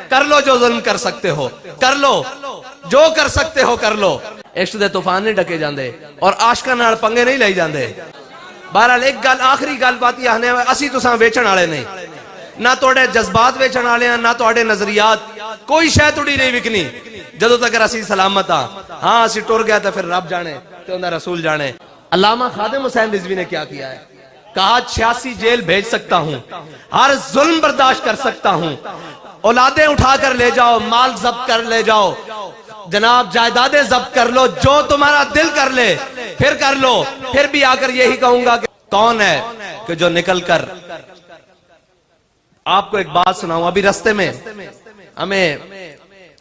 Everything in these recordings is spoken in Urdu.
کر لو جو ظلم کر سکتے ہو، کر لو جو کر سکتے ہو، کر لو۔ عشق دے طوفان نہیں ڈکے جاندے اور عاشقاں نال پنگے نہیں لے جاندے۔ بہرحال ایک گل آخری گل بات یہ آنے اسی تساں ویچن والے نہیں، نہ توڑے جذبات ویچن والے ہیں، نہ توڑے نظریات، کوئی شے توڑی نہیں وکنی جدوں تک اسی سلامت ہاں۔ ہاں اسی ٹر گیا تو پھر رب جانے تے اندا رسول جانے۔ علامہ خادم حسین رضوی نے کیا کیا ہے؟ کہا 86 جیل بھیج سکتا ہوں، ہر ظلم برداشت کر سکتا ہوں، اولادیں اٹھا کر لے جاؤ، مال ضبط کر لے جاؤ، جناب جائیدادیں ضبط کر لو، جو تمہارا دل کر لے پھر کر لو۔ پھر بھی آ کر یہی کہوں گا کہ کون ہے کہ جو نکل کر، آپ کو ایک بات سناؤں، ابھی رستے میں ہمیں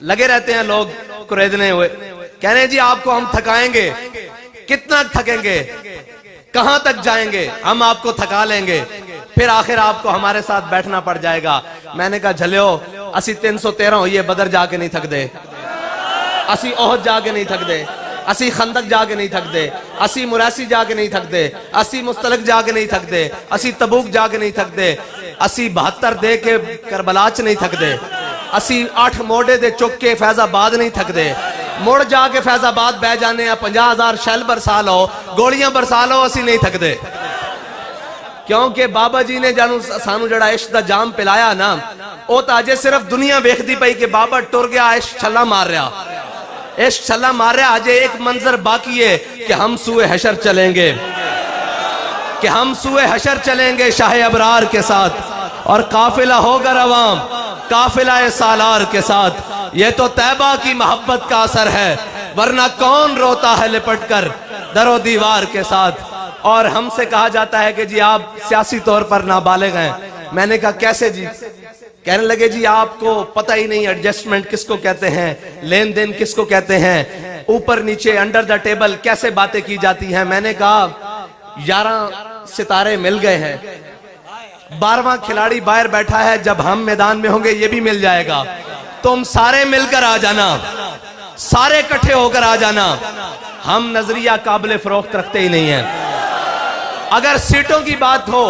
لگے رہتے ہیں لوگ قریدنے ہوئے، کہنے جی آپ کو ہم تھکائیں گے، کتنا تھکیں گے، کہاں تک جائیں گے، ہم آپ کو تھکا لیں گے، پھر آخر آپ کو ہمارے ساتھ بیٹھنا پڑ جائے گا۔ میں نے کہا جھلیو اسی 313 ہوئیے بدر جا کے نہیں تھک دے، اسی احد جا کے نہیں تھک دے، اسی خندق جا کے نہیں تھک دے، اسی مراسی جا کے نہیں تھک دے، اسی مستلق جا کے نہیں تھک دے، اسی تبوک جا کے نہیں تھک دے، اسی 72 دے کے کربلا چ نہیں تھک دے، اسی 8 موڑے دے چک کے فیض آباد نہیں تھک دے، مڑ جا کے فیض آباد بہ جانے ہیں، 50,000 شیل برسا لو، گولیاں برسا لو، اسی نہیں تھک دے۔ کیونکہ بابا جی نے جانو سانو جڑا عشق دا جام پلایا نا، او تاجے صرف دنیا ویکھدی پئی کہ بابا ٹر گیا، عشق چھلا مار رہا، عشق چھلا مار رہا، آجے ایک منظر باقی ہے کہ ہم سوئے حشر چلیں گے، کہ ہم سوئے حشر چلیں گے شاہ ابرار کے ساتھ، اور قافلہ ہوگا رواں قافلہ سالار کے ساتھ۔ یہ تو طیبہ کی محبت کا اثر ہے، ورنہ کون روتا ہے لپٹ کر در و دیوار کے ساتھ۔ اور ہم سے کہا جاتا ہے کہ جی آپ سیاسی طور پر نابالغ ہیں۔ میں نے کہا کیسے جی؟ کہنے لگے جی آپ کو پتہ ہی نہیں ایڈجسٹمنٹ کس کو کہتے ہیں، لین دین کس کو کہتے ہیں، اوپر نیچے انڈر دا ٹیبل کیسے باتیں کی جاتی ہیں۔ میں نے کہا 11 ستارے مل گئے ہیں، 12واں کھلاڑی باہر بیٹھا ہے، جب ہم میدان میں ہوں گے یہ بھی مل جائے گا، تم سارے مل کر آ جانا، سارے کٹھے ہو کر آ جانا۔ ہم نظریہ قابل فروخت رکھتے ہی نہیں ہیں۔ اگر سیٹوں کی بات ہو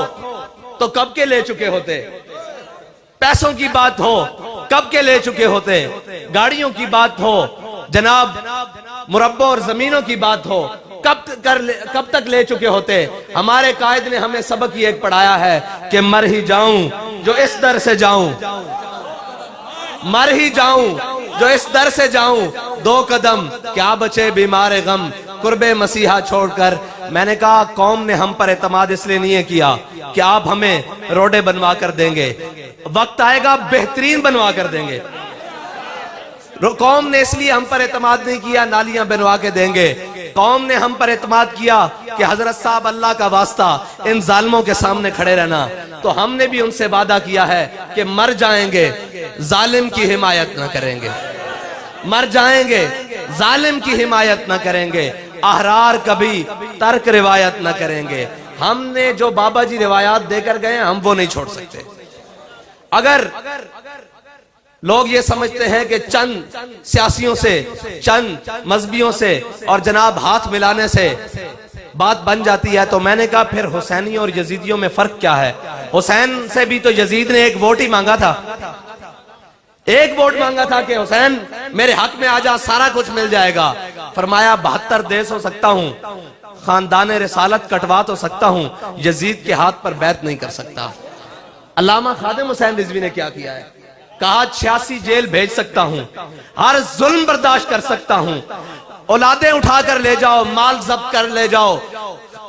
تو کب کے لے چکے ہوتے، پیسوں کی بات ہو کب کے لے چکے ہوتے، گاڑیوں کی بات ہو، جناب مربع اور زمینوں کی بات ہو کب تک لے چکے ہوتے۔ ہمارے قائد نے ہمیں سبق یہ ایک پڑھایا ہے کہ مر ہی جاؤں جو اس در سے جاؤں، مر ہی جاؤں جو اس در سے جاؤں، 2 قدم کیا بچے بیمار غم قرب مسیحا چھوڑ کر۔ میں نے کہا قوم نے ہم پر اعتماد اس لیے نہیں کیا کہ آپ ہمیں روڈیں بنوا کر دیں گے، وقت آئے گا بہترین بنوا کر دیں گے۔ قوم نے اس لیے ہم پر اعتماد نہیں کیا نالیاں بنوا کے دیں گے، قوم نے ہم پر اعتماد کیا کہ حضرت صاحب اللہ کا واسطہ ان ظالموں کے سامنے کھڑے رہنا، تو ہم نے بھی ان سے وعدہ کیا ہے کہ مر جائیں گے ظالم کی حمایت نہ کریں گے، مر جائیں گے ظالم کی حمایت نہ کریں گے، احرار کبھی ترک روایت نہ کریں گے۔ ہم نے جو بابا جی روایات دے کر گئے ہم وہ نہیں چھوڑ سکتے۔ اگر لوگ یہ سمجھتے ہیں کہ چند سیاسیوں سے، چند مذہبیوں سے اور جناب ہاتھ ملانے سے بات بن جاتی ہے، تو میں نے کہا پھر حسینیوں اور یزیدیوں میں فرق کیا ہے؟ حسین سے بھی تو یزید نے ایک ووٹ ہی مانگا تھا، ایک ووٹ مانگا تھا کہ حسین میرے حق میں آ جا، سارا کچھ مل جائے گا۔ فرمایا 72 دیس ہو سکتا ہوں، خاندان رسالت کٹوا تو سکتا ہوں، یزید کے ہاتھ پر بیعت نہیں کر سکتا۔ علامہ خادم حسین رضوی نے کیا کیا ہے؟ کہا 86 جیل بھیج سکتا ہوں، ہر ظلم برداشت کر سکتا ہوں، اولادیں اٹھا کر لے جاؤ، مال ضبط کر لے جاؤ،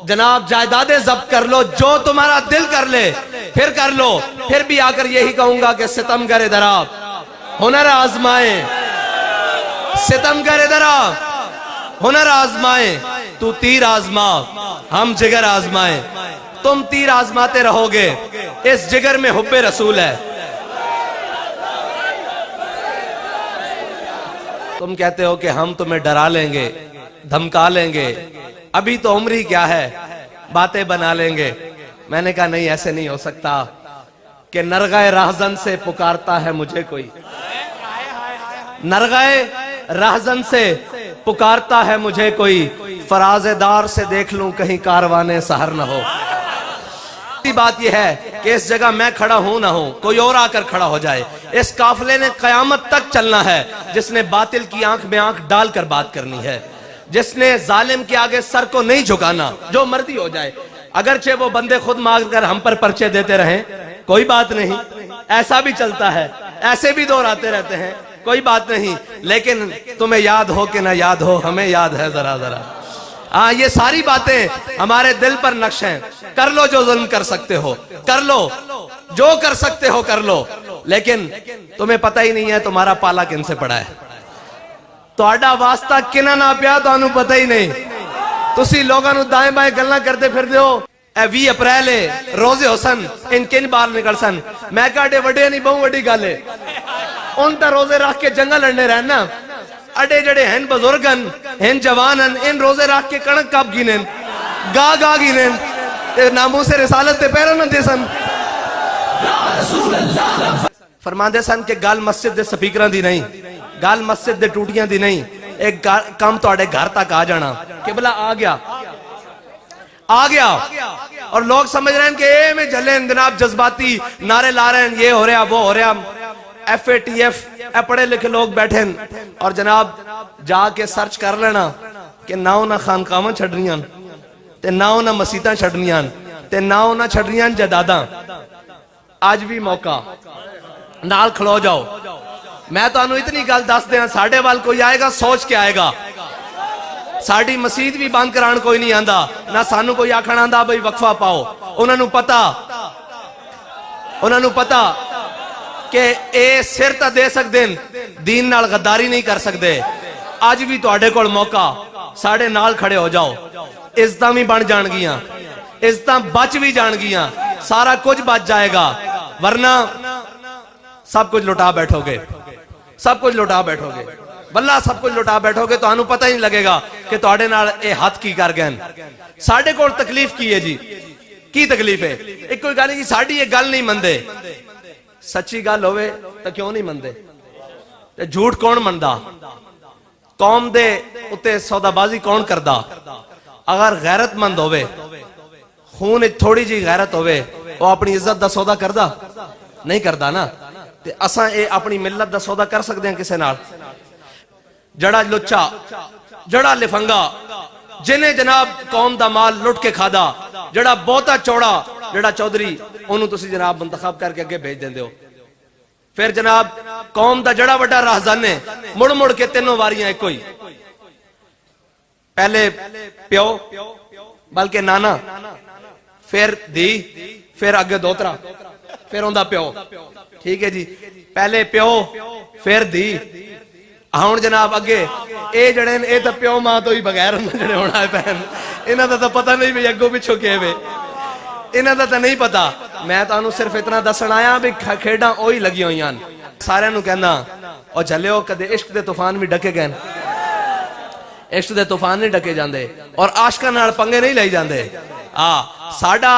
جناب جائیدادیں ضبط کر لو، جو تمہارا دل کر لے پھر کر لو۔ پھر بھی آ کر یہی کہوں گا کہ ستم گر ادھر آ، ہنر آزمائیں، ستم گر ادھر آ، ہنر آزمائیں، تو تیر آزما ہم جگر آزمائیں۔ تم تیر آزماتے رہو گے، اس جگر میں حب رسول ہے۔ تم کہتے ہو کہ ہم تمہیں ڈرا لیں گے، دھمکا لیں گے، ابھی تو عمری کیا ہے، باتیں بنا لیں گے۔ میں نے کہا نہیں، ایسے نہیں ہو سکتا کہ نرغہ رہزن سے پکارتا ہے مجھے کوئی، نرغہ رہزن سے پکارتا ہے مجھے کوئی، فراز دار سے دیکھ لوں کہیں کاروانے سحر نہ ہو۔ بات یہ ہے کہ اس جگہ میں کھڑا ہوں نہ ہوں، کوئی اور آ کر کھڑا ہو جائے۔ اس قافلے نے قیامت تک چلنا ہے، جس نے باطل کی آنکھ میں آنکھ ڈال کر بات کرنی ہے، جس نے ظالم کے آگے سر کو نہیں جھکانا، جو مرضی ہو جائے۔ اگرچہ وہ بندے خود مانگ کر ہم پر پرچے دیتے رہیں، کوئی بات نہیں، ایسا بھی چلتا ہے، ایسے بھی دور آتے رہتے ہیں، کوئی بات نہیں، لیکن تمہیں یاد ہو کہ نہ یاد ہو، ہمیں یاد ہے ذرا ذرا۔ یہ ساری باتیں ہمارے دل پر نقش ہیں۔ کر لو جو ظلم کر سکتے ہو، کر لو جو کر سکتے ہو، کر لو، لیکن تمہیں پتہ ہی نہیں ہے تمہارا پالا کن سے پڑا ہے، تہاڈا واسطہ کنہ نہ پیا تانوں پتہ ہی نہیں۔ تسی لوگاں نو دائیں بائیں گلاں کرتے پھر دیو اے 20 اپریل روزے حسن ان کن بار نکل سن، میں کہا وڈے نہیں بہت وڈی گل ہے، ان تا روزے رکھ کے جنگا لڑنے رہنا، اڈے جڑے ہیں بزرگن ہیں جوانن، ان روزے رکھ کے کنک کب گینن، گا گینن، ناموس رسالت تے پیروں نہ دے سن۔ فرماندے سن کہ گل مسجد دے سپیکراں دی نہیں، گل مسجد دے ٹوٹیاں دی نہیں، ایک کام تواڈے گھر تک آ جانا۔ قبلہ آ گیا اور لوگ سمجھ رہے ہیں کہ اے میں جھلے جناب جذباتی نعرے لا رہے ہیں، یہ ہو رہا وہ ہو رہا، FATF پڑھے لکھے لوگ بیٹھے اور جناب جا کے سرچ کر لینا کہ نہ انہاں خانقاواں چھڑنیاں تے نہ انہاں مسیتاں چھڑنیاں تے نہ انہاں چھڑنیاں جداداں۔ آج بھی موقع، نال کھلو جاؤ۔ میں تو انہوں اتنی گل دس دیا، ساڑھے وال کوئی آئے گا سوچ کے آئے گا، ساڑھی مسجد بھی بند کران کوئی نہیں آندا، نہ سانو کوئی آکھن آندا بھئی وقفہ پاؤ۔ انہوں نے پتا کہ اے سر تا دے سکتے دین نال غداری نہیں کر سکتے۔ آج بھی تو آڈے کول موقع، ساڑھے نال کھڑے ہو جاؤ، عزتاں بھی بن جان گیاں، عزتاں بچ بھی جان گیاں، سارا کچھ بچ جائے گا، ورنہ سب کچھ لٹا بیٹھو گے، سب کچھ لٹا بیٹھو گے، واللہ سب کچھ لٹا بیٹھو گے تو انہوں پتہ ہی نہیں لگے گا کہ تو آڈے نال اے ہاتھ کی کر گئن۔ ساڑھے کول تکلیف کی ہے جی، کی تکلیف ہے؟ ایک کوئی گالی جی ساڑھی یہ گل نہیں مندے، سچی گل ہوئے تو کیوں نہیں مندے؟ جھوٹ کون مندہ؟ قوم دے اتے سودا بازی کون کردہ؟ اگر غیرت مند ہوئے، خون تھوڑی جی غیرت ہوئے، وہ اپنی عزت دا سودا کردہ؟ نہیں کردہ نا۔ تے اساں اے اپنی ملت دا سودا کر سکتے ہیں کسے نال؟ جڑا لچا، جڑا لفنگا، جنہیں جناب قوم دا مال لٹ کے کھادا، جڑا بہتا چوڑا، جڑا چودری، انہوں تسی جناب منتخب کر کے اگے بھیج دیں دیو۔ پھر جناب قوم دا جڑا وڈا راہزانے، مڑ مڑ کے تینوں واریاں ایک کوئی، پہلے پیو، بلکہ نانا، پھر دی، پھر اگے دوترا، پھر ہوندہ پیو، ٹھیک ہے جی، پہلے پیو، پھر دی، ہون جناب اگے اے جڑین اے تا پیو ماں تو ہی بغیر جڑے ہونا ہے پہن، انہاں دا تا پتہ نہیں بھی اگو پچھو کے ہوئے، انہاں دا تا نہیں پتا۔ میں تو انہوں صرف اتنا دسن آیا بھی کھیڑاں اوہی لگی ہوئی ہیں، سارے انہوں کہنا اور جھلیو کدے عشق دے طوفان بھی ڈکے گئے، عشق دے طوفان نہیں ڈکے جاندے اور عاشقاں نال پنگے نہیں لئی جاندے۔ ساڈا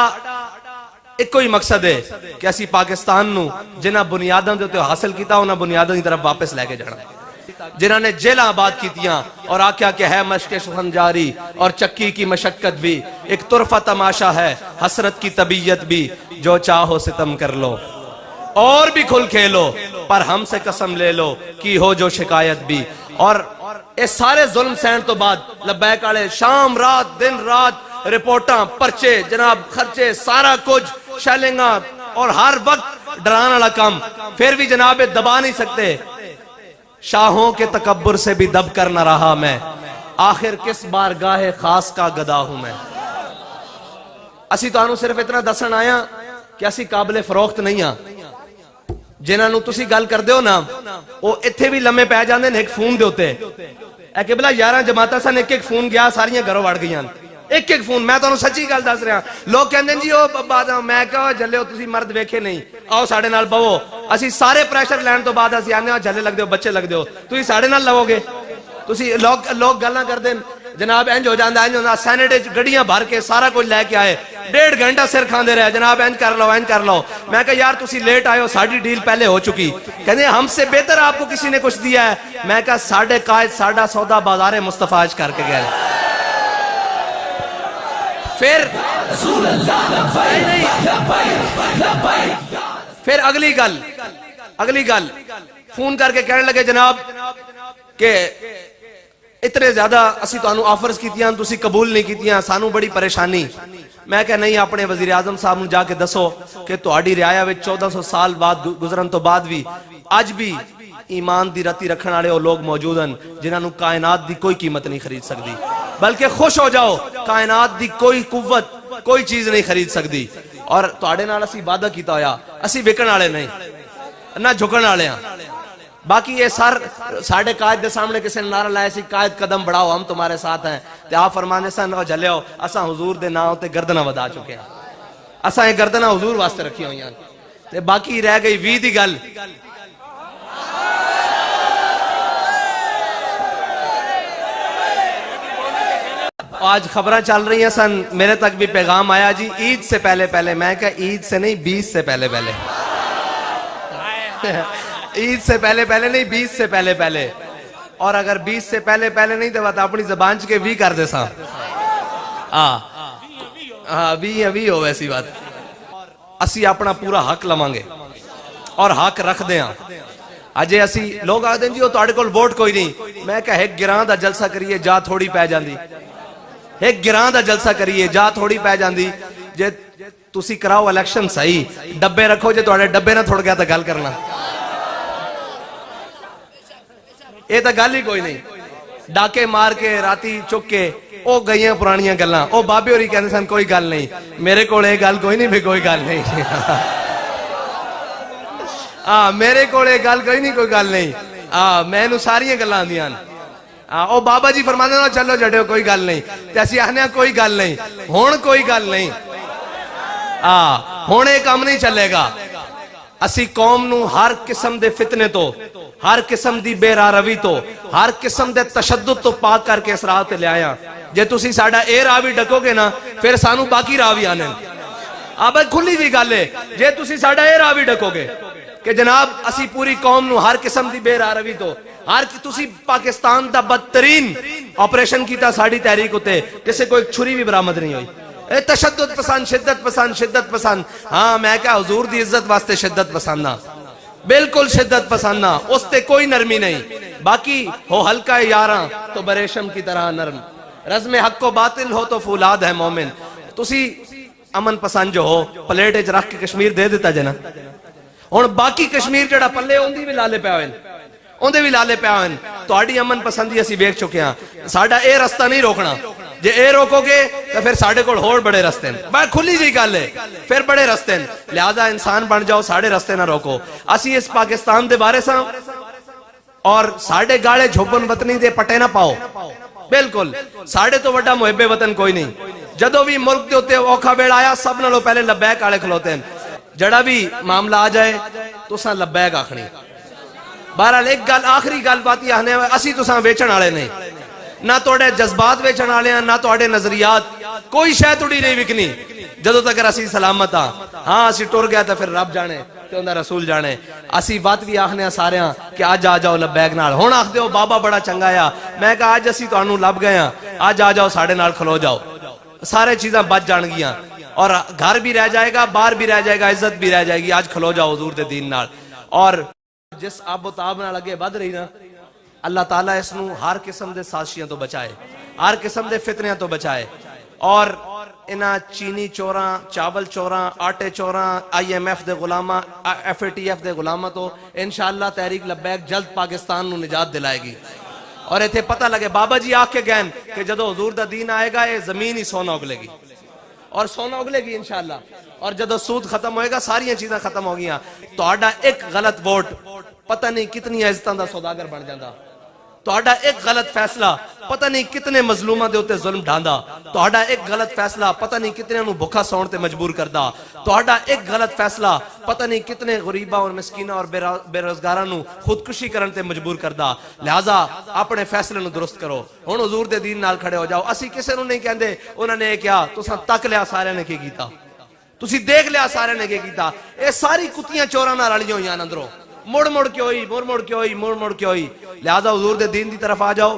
ایک کوئی مقصد ہے کہ اسی پاکستان نو جنہاں بنیاداں دے تے حاصل کیتا انہاں بنیاداں دی طرف واپس لے کے جانا، جنہاں نے جیلہ آباد کیتیاں اور آکھیا کہ ہے مشق سخن جاری اور چکی کی مشقت بھی، ایک طرفہ تماشا ہے حسرت کی طبیعت بھی، جو چاہو ستم کر لو اور بھی کھل کھیلو، پر ہم سے قسم لے لو کی ہو جو شکایت بھی۔ اور اس سارے ظلم سین تو بعد لبیک آلے شام رات دن رات رپورٹاں پرچے جناب خرچے سارا کچھ شیلنگاں اور ہر وقت ڈران والا کام، پھر بھی جناب دبا نہیں سکتے۔ شاہوں کے تکبر سے بھی دب کر نہ رہا میں، آخر کس بارگاہ خاص کا گدا ہوں میں۔ اسی تو آنو صرف اتنا دسن آیا کہ اسی قابل فروخت نہیں ہاں، جنہاں نو تسی گل کر دیو نا وہ اتھے بھی لمحے پہ جاندے ہیں ایک فون دے ہوتے، اے قبلہ 11 جماعتہ سن ایک ایک فون گیا ساریاں گھروں وڑ گئی ہیں، ایک ایک فون۔ میں تو انہوں سچی گل دس رہا، لوگ کہندے ہیں جی میں کہا جلے ہو تسی مرد ویکھے نہیں، آؤ ساڑھے نال بہو، اسی سارے پریشر لین تو بعد اسی آنے جلے لگ دیو بچے لگ دیو، تسی ساڑھے نال لگو گے، تسی لوگ گلنا کر دیں جناب اینج ہو جاندہ اینج ہوندہ سینیٹیج گڑیاں بھر کے سارا کچھ لے کے آئے، 1.5 گھنٹہ سر کھان دے رہے جناب اینج کر لو۔ میں کہا یار تسی لیٹ آئے ہو، ساڑھی ڈیل پہلے ہو چکی، کہنے ہم سے بہتر آپ کو کسی نے کچھ دیا ہے۔ میں کہا ساڑھے قائد ساڑھا سودا بازار مصطفیٰ کر کے گئے، پھر پھر اگلی گل فون کر کے کہنے لگے جناب کہ اتنے زیادہ اسی تانوں آفرز کیتیاں تسی قبول نہیں کیتیاں سانو بڑی پریشانی. میں کہ نہیں اپنے وزیر اعظم صاحب نو جا کے دسو کہ تہاڈی رعایا وچ 1400 سال بعد گزرن تو بعد بھی اج بھی ایمان دی رتی رکھن والے وہ لوگ موجود ہیں جنہاں نو کائنات دی کوئی قیمت نہیں خرید سکتی. بلکہ خوش ہو جاؤ کائنات دی کوئی قوت کوئی چیز نہیں خرید سکتی. اور تہاڈے نال اسی وعدہ کیتا ہویا اسی وکن والے نہیں نہ جھکن والے ہاں. باقی یہ ساڑھے قائد دے سامنے کسی نے نعرہ لائے سی قائد قدم بڑھاؤ ہم تمہارے ساتھ ہیں تے آپ فرمانے سن او جھلے ہو اساں حضور دے نام تے گردنہ ودا چکے ہیں اساں یہ گردنہ حضور واسطے رکھی ہوئی ہیں تے باقی رہ گئی وی دی گل. آج خبریں چل رہی ہیں سن میرے تک بھی پیغام آیا جی عید سے پہلے میں کہا عید سے نہیں 20 سے پہلے عید سے پہلے نہیں 20 سے پہلے اور اگر 20 سے پہلے نہیں تو بات اپنی زبان چکے بھی کر دے ساں بھی ہو ویسی بات. اسی اپنا پورا حق لمانگے اور حق رکھ دیں اجے اسی لوگ آدھیں جی وہ تہاڈے کول ووٹ کوئی نہیں. میں کہا ایک گراں دا جلسہ کریے جا تھوڑی پہ جاندی ایک گراں دا جلسہ کریے جا تھوڑی پہ جاندی. جے تسی کراؤ الیکشن صحیح ڈبے رکھو جے تہاڈے ڈبے نہ تھوڑ گیا تا گل کرنا یہ تا گل ہی کوئی نہیں. ڈاکے مار کے راتی چک کے او گئیاں پرانیاں گلاں او بابے ہوری کہندے سن کوئی گل نہیں میرے کول اے گل کوئی نہیں بھی کوئی گل نہیں میرے کول اے گل کوئی نہیں کوئی گل نہیں میں نو ساریاں گلاں آندیاں او بابا جی فرماندے نو چلو جڑیو کوئی گل نہیں تے اسی آخنے کوئی گل نہیں ہن کوئی گل نہیں ہن اے کام نہیں چلے گا. اسی قوم نو ہر قسم دے فتنے تو ہر قسم دی بے راہ روی تو ہر قسم دے تشدد تو پاک کر کے اس راہ تے لے آیا. جے تسی ساڈا اے راہ بھی ڈکو گے نا پھر سانو باقی راہ بھی آنے اب کھلی جی گل ہے. جے تسی ساڈا اے راہ بھی ڈکو گے کہ جناب اسی پوری قوم نو ہر قسم دی بے راہ روی تو تسی پاکستان دا بدترین آپریشن کیتا ساڑی تحریک ہوتے جسے کوئی چھری بھی برآمد نہیں ہوئی. اے تشدد پسند شدت پسند ہاں میں کہا حضور دی عزت واسطے شدت پسندنا بالکل شدت پسندنا اس تے کوئی نرمی نہیں. باقی ہو ہلکا یاراں تو بریشم کی طرح نرم رزم حق و باطل ہو تو فولاد ہے مومن. تسی امن پسند جو ہو پلیٹ اچ رکھ کے کشمیر دے دیتا جنا ہن باقی کشمیر جڑا پلے اوندی بھی لالے پیا ہوئے اوندے بھی لالے پیا ہوئے تہاڈی امن پسندی اسی ویکھ چکے ہاں. ساڈا اے رستہ نہیں روکنا جے اے روکو گے تو پھر ساڑھے کول ہور بڑے رستے ہیں بڑا کھلی جی گل ہے پھر بڑے رستے ہیں. لہذا انسان بن جاؤ ساڑھے رستے نہ روکو. اسی اس پاکستان دے بارے ساں اور ساڑھے گاڑے جھوبن وطنی دے پٹے نہ پاؤ بالکل ساڑھے تو وڈا محب وطن کوئی نہیں. جدو بھی ملک دے ہوتے اوکھا ویڑا آیا سب نالوں پہلے لبیک آلے کھلوتے ہیں. جڑا بھی معاملہ آ جائے تو ساں لبیک آخنی. بہرحال ایک گل آخری گل بات یہ آنے اسی تو ساں ویچن آلے نہیں نہ توڑے جذبات ویچن آلے ہیں نہ توڑے نظریات کوئی شے توڑی نہیں وکنی جدو تک اسی سلامت ہاں اسی ٹر گیا تو پھر رب جانے تے اندر رسول جانے. اسی بات بھی آخنے سارے ہاں کہ آج آ جاؤ لبیک نال ہون آخ دیو بابا بڑا چنگا یا میں کہا آج اسی تو انہوں لب گئے ہیں آج آ جاؤ ساڑھے نال کھلو جاؤ سارے چیزاں بچ جان گیاں اور گھر بھی رہ جائے گا باہر بھی رہ جائے گا عزت بھی رہ جائے گی. آج کھلو جاؤ حضور دے دین نال اور جس آب و تاب نہ لگے بد رہی نا اللہ تعالیٰ اس نو ہر قسم دے سازشیاں تو بچائے ہر قسم دے فتنیاں تو بچائے. اور انہاں چینی چوراں چاول چوراں آٹے چوراں IMF دے غلامہ FATF دے غلامہ تو انشاءاللہ تحریک لبیک جلد پاکستان نو نجات دلائے گی. اور ایتھے پتہ لگے بابا جی آکھ کے گئن کہ جدو حضور دا دین آئے گا یہ زمین ہی سونا اگلے گی اور سونا اگلے گی انشاءاللہ. اور جدو سود ختم ہوئے گا ساریاں چیزاں ختم ہو گیاں تو آڈا ایک غلط ووٹ پتہ نہیں کتنی عزتاں دا سوداگر بن جاندہ. تو آڈا ایک غلط فیصلہ پتہ نہیں کتنے مظلومہ دے ہوتے ظلم ڈھاندا. تو آڈا ایک غلط فیصلہ پتہ نہیں کتنے انہوں بھکا سون تے مجبور کردہ. تو آڈا ایک غلط فیصلہ پتہ نہیں کتنے غریبہ اور مسکینہ اور بے روزگارہ نو خودکشی کرن تے مجبور کردہ. لہذا اپنے فیصلے نو درست کرو ہن حضور دے دین نال کھڑے ہو جاؤ. اسی کسے نو نہیں کہندے انہوں نے کیا تو ساں تک لیا سارے نے کی کیتا تسی دیکھ لیا سارے نے کیتا. اے ساری کتیاں چوراں نال رلیاں ہوئیاں اندروں مڑ مڑ کے ہوئی مڑ مڑ کے ہوئی مڑ مڑ کے ہوئی. لہذا حضور دے دین دی طرف آ جاؤ